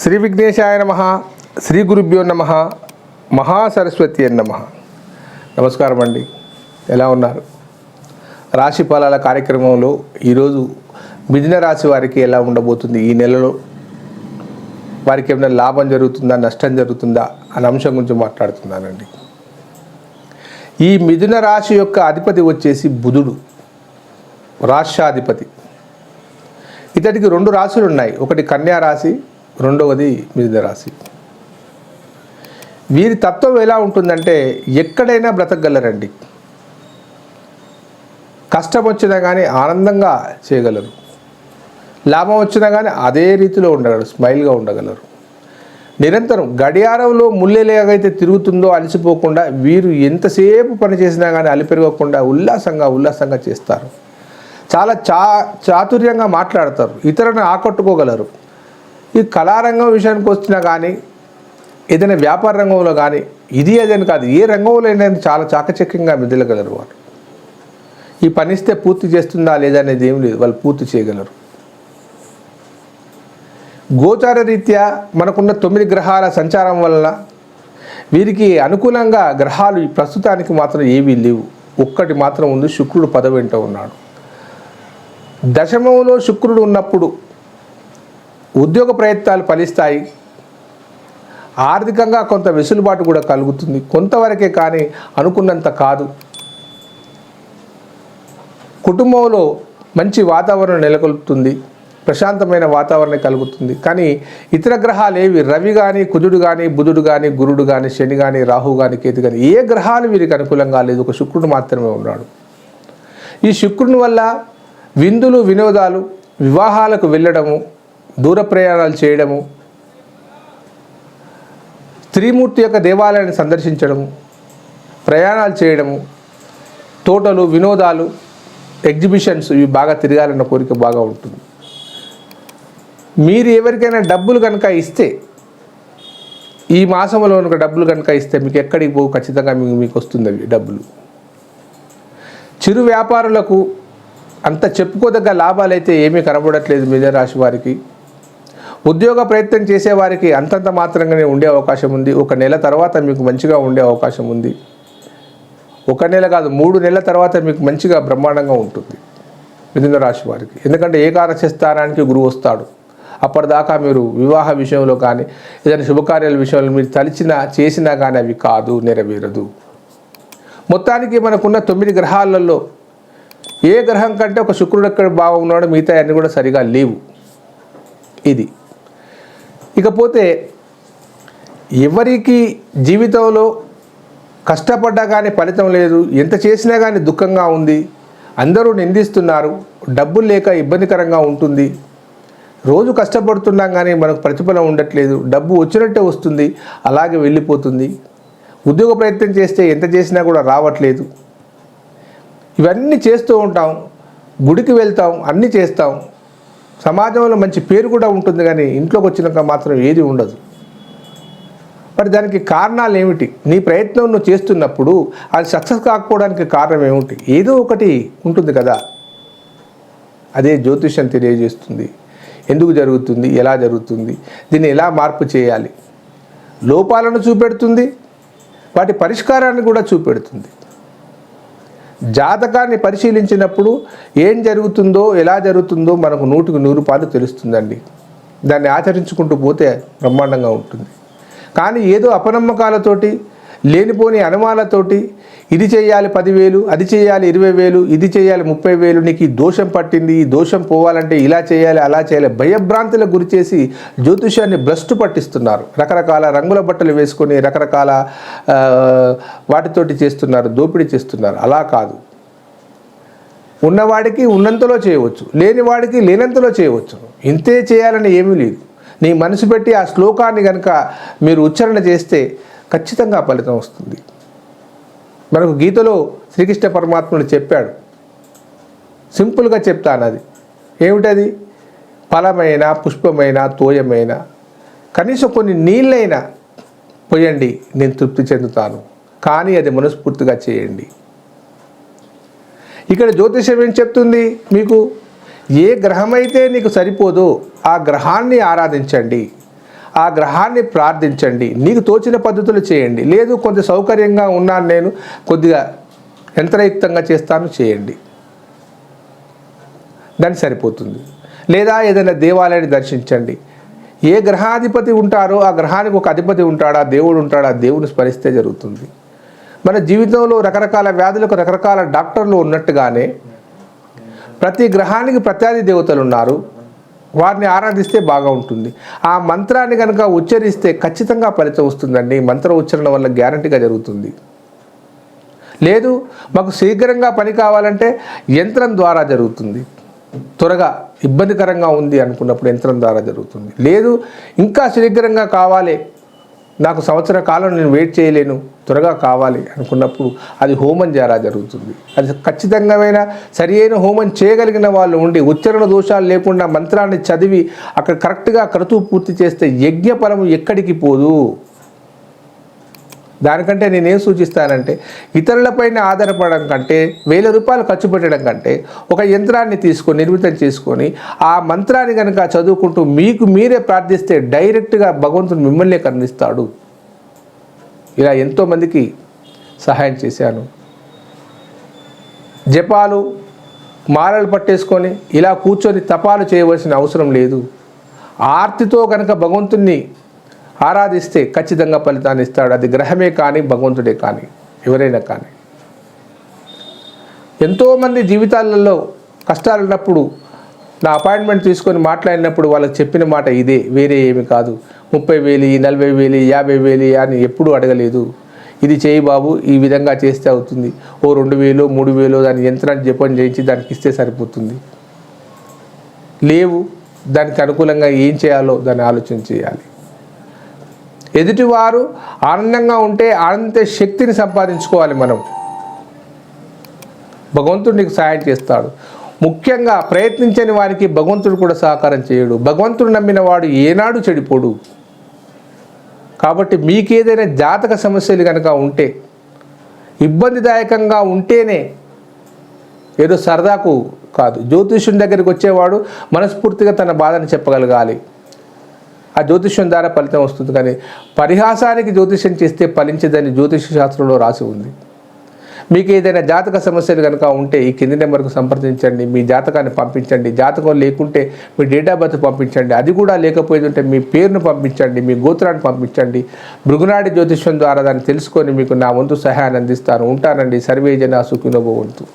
శ్రీ విఘ్నేశాయ నమః, శ్రీ గురుభ్యో నమః, మహాసరస్వతి నమః. నమస్కారం అండి, ఎలా ఉన్నారు? రాశి ఫలాల కార్యక్రమంలో ఈరోజు మిథున రాశి వారికి ఎలా ఉండబోతుంది, ఈ నెలలో వారికి ఏమైనా లాభం జరుగుతుందా, నష్టం జరుగుతుందా అనే అంశం గురించి మాట్లాడుతున్నానండి. ఈ మిథున రాశి యొక్క అధిపతి వచ్చేసి బుధుడు, రాష్ట్రాధిపతి. ఇతడికి 2 రాశులు ఉన్నాయి, ఒకటి కన్యా రాశి, రెండవది మిథున రాశి. వీరి తత్వం ఎలా ఉంటుందంటే ఎక్కడైనా బ్రతకగలరండి. కష్టం వచ్చినా కానీ ఆనందంగా చేయగలరు, లాభం వచ్చినా కానీ అదే రీతిలో ఉండగలరు, స్మైల్గా ఉండగలరు. నిరంతరం గడియారంలో ముల్లెలాగైతే తిరుగుతుందో అలసిపోకుండా వీరు ఎంతసేపు పని చేసినా కానీ అలిపెరగకుండా ఉల్లాసంగా చేస్తారు. చాలా చాతుర్యంగా మాట్లాడతారు, ఇతరులను ఆకట్టుకోగలరు. ఈ కళారంగం విషయానికి వచ్చినా కానీ, ఏదైనా వ్యాపార రంగంలో కానీ, ఇది అదని కాదు, ఏ రంగంలో అయినా చాలా చాకచక్యంగా మెదలగలరు. వాళ్ళు ఈ పనిస్తే పూర్తి చేస్తుందా లేదా అనేది ఏం లేదు, వాళ్ళు పూర్తి చేయగలరు. గోచార రీత్యా మనకున్న 9 గ్రహాల సంచారం వలన వీరికి అనుకూలంగా గ్రహాలు ప్రస్తుతానికి మాత్రం ఏవీ లేవు. ఒక్కటి మాత్రం ఉంది, శుక్రుడు 10వ ఇంట ఉన్నాడు. దశమంలో శుక్రుడు ఉన్నప్పుడు ఉద్యోగ ప్రయత్నాలు ఫలిస్తాయి, ఆర్థికంగా కొంత వెసులుబాటు కూడా కలుగుతుంది, కొంతవరకే కానీ అనుకున్నంత కాదు. కుటుంబంలో మంచి వాతావరణం నెలకొల్పుతుంది, ప్రశాంతమైన వాతావరణం కలుగుతుంది. కానీ ఇతర గ్రహాలు ఏవి, రవి కానీ, కుజుడు కానీ, బుధుడు కానీ, గురుడు కానీ, శని కానీ, రాహు కానీ, కేతు కానీ, ఏ గ్రహాలు వీరికి అనుకూలంగా లేదు, ఒక శుక్రుడు మాత్రమే ఉన్నాడు. ఈ శుక్రుని వల్ల విందులు, వినోదాలు, వివాహాలకు వెళ్ళడము, దూర ప్రయాణాలు చేయడము, త్రిమూర్తి యొక్క దేవాలయాన్ని సందర్శించడము, ప్రయాణాలు చేయడము, తోటలు, వినోదాలు, ఎగ్జిబిషన్స్, ఇవి బాగా తిరగాలన్న కోరిక బాగా ఉంటుంది. మీరు ఎవరికైనా డబ్బులు కనుక ఇస్తే, ఈ మాసంలో కనుక డబ్బులు కనుక ఇస్తే మీకు ఎక్కడికి పోవు, ఖచ్చితంగా మీకు వస్తుంది అవి డబ్బులు. చిరు వ్యాపారులకు అంత చెప్పుకోదగ్గ లాభాలు అయితే ఏమీ కనబడట్లేదు మిథున రాశి వారికి. ఉద్యోగ ప్రయత్నం చేసేవారికి అంతంత మాత్రంగానే ఉండే అవకాశం ఉంది. 1 నెల తర్వాత మీకు మంచిగా ఉండే అవకాశం ఉంది. 1 నెల కాదు, 3 నెలల తర్వాత మీకు మంచిగా బ్రహ్మాండంగా ఉంటుంది మిథున రాశి వారికి. ఎందుకంటే ఏకాదశ స్థానానికి గురువు వస్తాడు. అప్పటిదాకా మీరు వివాహ విషయంలో కానీ, ఏదైనా శుభకార్యాల విషయంలో మీరు తలిచినా చేసినా కానీ అవి కాదు, నెరవేరదు. మొత్తానికి మనకున్న 9 గ్రహాలలో ఏ గ్రహం కంటే ఒక శుక్రుడు ఎక్కడ బాగున్నాడు, మిగతా అన్నీ కూడా సరిగా లేవు. ఇది ఇకపోతే ఎవరికి జీవితంలో కష్టపడ్డా కానీ ఫలితం లేదు, ఎంత చేసినా కానీ దుఃఖంగా ఉంది, అందరూ నిందిస్తున్నారు, డబ్బులు లేక ఇబ్బందికరంగా ఉంటుంది, రోజు కష్టపడుతున్నాం కానీ మనకు ప్రతిఫలం ఉండట్లేదు, డబ్బు వచ్చినట్టే వస్తుంది, అలాగే వెళ్ళిపోతుంది, ఉద్యోగ ప్రయత్నం చేస్తే ఎంత చేసినా కూడా రావట్లేదు, ఇవన్నీ చేస్తూ ఉంటాం, గుడికి వెళ్తాం, అన్నీ చేస్తాం, సమాజంలో మంచి పేరు కూడా ఉంటుంది, కానీ ఇంట్లోకి వచ్చినాక మాత్రం ఏది ఉండదు. మరి దానికి కారణాలు ఏమిటి? నీ ప్రయత్నం నువ్వు చేస్తున్నప్పుడు అది సక్సెస్ కాకపోవడానికి కారణం ఏమిటి? ఏదో ఒకటి ఉంటుంది కదా. అదే జ్యోతిష్యం తెలియజేస్తుంది. ఎందుకు జరుగుతుంది, ఎలా జరుగుతుంది, దీన్ని ఎలా మార్పు చేయాలి, లోపాలను చూపెడుతుంది, వాటి పరిష్కారాన్ని కూడా చూపెడుతుంది. జాతకాన్ని పరిశీలించినప్పుడు ఏం జరుగుతుందో, ఎలా జరుగుతుందో మనకు 100కి 100 తెలుస్తుందండి. దాన్ని ఆచరించుకుంటూ పోతే బ్రహ్మాండంగా ఉంటుంది. కానీ ఏదో అపనమ్మకాలతోటి, లేనిపోని అనుమానాలతోటి, ఇది చేయాలి 10,000, అది చేయాలి 20,000, ఇది చేయాలి 30,000, నీకు ఈ దోషం పట్టింది, ఈ దోషం పోవాలంటే ఇలా చేయాలి, అలా చేయాలి, భయభ్రాంతులకు గురి చేసి జ్యోతిష్యాన్ని భ్రష్టు పట్టిస్తున్నారు. రకరకాల రంగుల బట్టలు వేసుకొని రకరకాల వాటితోటి చేస్తున్నారు, దోపిడీ చేస్తున్నారు. అలా కాదు, ఉన్నవాడికి ఉన్నంతలో చేయవచ్చు, లేనివాడికి లేనంతలో చేయవచ్చు. ఇంతే చేయాలని ఏమీ లేదు. నీ మనసు పెట్టి ఆ శ్లోకాన్ని కనుక మీరు ఉచ్చారణ చేస్తే ఖచ్చితంగా ఫలితం వస్తుంది. మనకు గీతలో శ్రీకృష్ణ పరమాత్ముడు చెప్పాడు, సింపుల్గా చెప్తాను. అది ఏమిటది? ఫలమైన, పుష్పమైన, తోయమైన, కనీసం కొన్ని నీళ్ళైనా పోయండి, నేను తృప్తి చెందుతాను, కానీ అది మనస్ఫూర్తిగా చేయండి. ఇక్కడ జ్యోతిషం ఏం చెప్తుంది మీకు? ఏ గ్రహమైతే నీకు సరిపోదో ఆ గ్రహాన్ని ఆరాధించండి. ఆ గ్రహాన్ని ప్రార్థించండి. నీకు తోచిన పద్ధతులు చేయండి. లేదు కొంత సౌకర్యంగా ఉన్నాను నేను, కొద్దిగా యంత్రయుక్తంగా చేస్తాను, చేయండి, దాన్ని సరిపోతుంది. లేదా ఏదైనా దేవాలయాన్ని దర్శించండి. ఏ గ్రహాధిపతి ఉంటారో ఆ గ్రహానికి ఒక అధిపతి ఉంటాడా, దేవుడు ఉంటాడా, దేవుని స్మరిస్తే జరుగుతుంది. మన జీవితంలో రకరకాల వ్యాధులకు రకరకాల డాక్టర్లు ఉన్నట్టుగానే ప్రతి గ్రహానికి ప్రత్యాది దేవతలు ఉన్నారు. వారిని ఆరాధిస్తే బాగా ఉంటుంది. ఆ మంత్రాన్ని కనుక ఉచ్చరిస్తే ఖచ్చితంగా ఫలితం వస్తుందండి. మంత్ర ఉచ్చరణ వల్ల గ్యారంటీగా జరుగుతుంది. లేదు మాకు శీఘ్రంగా పని కావాలంటే యంత్రం ద్వారా జరుగుతుంది. త్వరగా ఇబ్బందికరంగా ఉంది అనుకున్నప్పుడు యంత్రం ద్వారా జరుగుతుంది. లేదు ఇంకా శీఘ్రంగా కావాలి, నాకు సంవత్సర కాలం నేను వెయిట్ చేయలేను, త్వరగా కావాలి అనుకున్నప్పుడు అది హోమం ద్వారా జరుగుతుంది. అది ఖచ్చితంగా సరి అయిన హోమం చేయగలిగిన వాళ్ళు ఉండి ఉచ్చారణ దోషాలు లేకుండా మంత్రాన్ని చదివి అక్కడ కరెక్ట్గా క్రతువు పూర్తి చేస్తే యజ్ఞ ఫలము ఎక్కడికి పోదు. దానికంటే నేనేం సూచిస్తానంటే ఇతరులపైన ఆధారపడడం కంటే 1000 రూపాయలు ఖర్చు పెట్టడం కంటే ఒక యంత్రాన్ని తీసుకొని నిర్మితం చేసుకొని ఆ మంత్రాన్ని కనుక చదువుకుంటూ మీకు మీరే ప్రార్థిస్తే డైరెక్ట్గా భగవంతుడు మిమ్మల్నే కరుణిస్తాడు. ఇలా ఎంతోమందికి సహాయం చేశాను. జపాలు మాలలు పట్టేసుకొని ఇలా కూర్చొని తపాలు చేయవలసిన అవసరం లేదు. ఆర్తితో కనుక భగవంతుణ్ణి ఆరాధిస్తే ఖచ్చితంగా ఫలితాన్ని ఇస్తాడు. అది గ్రహమే కానీ భగవంతుడే కానీ ఎవరైనా కానీ. ఎంతోమంది జీవితాలలో కష్టాలు ఉన్నప్పుడు నా అపాయింట్మెంట్ తీసుకొని మాట్లాడినప్పుడు వాళ్ళకి చెప్పిన మాట ఇదే, వేరే ఏమి కాదు. 30,000 40,000 50,000 అని ఎప్పుడూ అడగలేదు. ఇది చేయి బాబు, ఈ విధంగా చేస్తే అవుతుంది, ఓ 2,000 3,000 దాని యంత్రాన్ని జపం చేయించి దానికి ఇస్తే సరిపోతుంది. లేవు దానికి అనుకూలంగా ఏం చేయాలో దాన్ని ఆలోచన చేయాలి. ఎదుటివారు ఆనందంగా ఉంటే ఆనంద శక్తిని సంపాదించుకోవాలి. మనం భగవంతుడు నీకు సహాయం చేస్తాడు. ముఖ్యంగా ప్రయత్నించని వారికి భగవంతుడు కూడా సహకారం చేయడు. భగవంతుడు నమ్మిన వాడు ఏనాడు చెడిపోడు. కాబట్టి మీకేదైనా జాతక సమస్యలు కనుక ఉంటే, ఇబ్బందిదాయకంగా ఉంటేనే, ఏదో సరదాకు కాదు, జ్యోతిష్యుని దగ్గరికి వచ్చేవాడు మనస్ఫూర్తిగా తన బాధను చెప్పగలగాలి. ఆ జ్యోతిష్యం ద్వారా ఫలితం వస్తుంది. కానీ పరిహాసానికి జ్యోతిష్యం చేస్తే ఫలించదని జ్యోతిష శాస్త్రంలో రాసి ఉంది. మీకు ఏదైనా జాతక సమస్యలు కనుక ఉంటే ఈ కింది నెంబర్కు సంప్రదించండి. మీ జాతకాన్ని పంపించండి. జాతకం లేకుంటే మీ డేట్ ఆఫ్ బర్త్ పంపించండి. అది కూడా లేకపోయేది ఉంటే మీ పేరును పంపించండి, మీ గోత్రాన్ని పంపించండి. భృగునాడి జ్యోతిష్యం ద్వారా దాన్ని తెలుసుకొని మీకు నా వంతు సహాయాన్ని అందిస్తాను. ఉంటానండి. సర్వే జన సుఖినో భవంతు.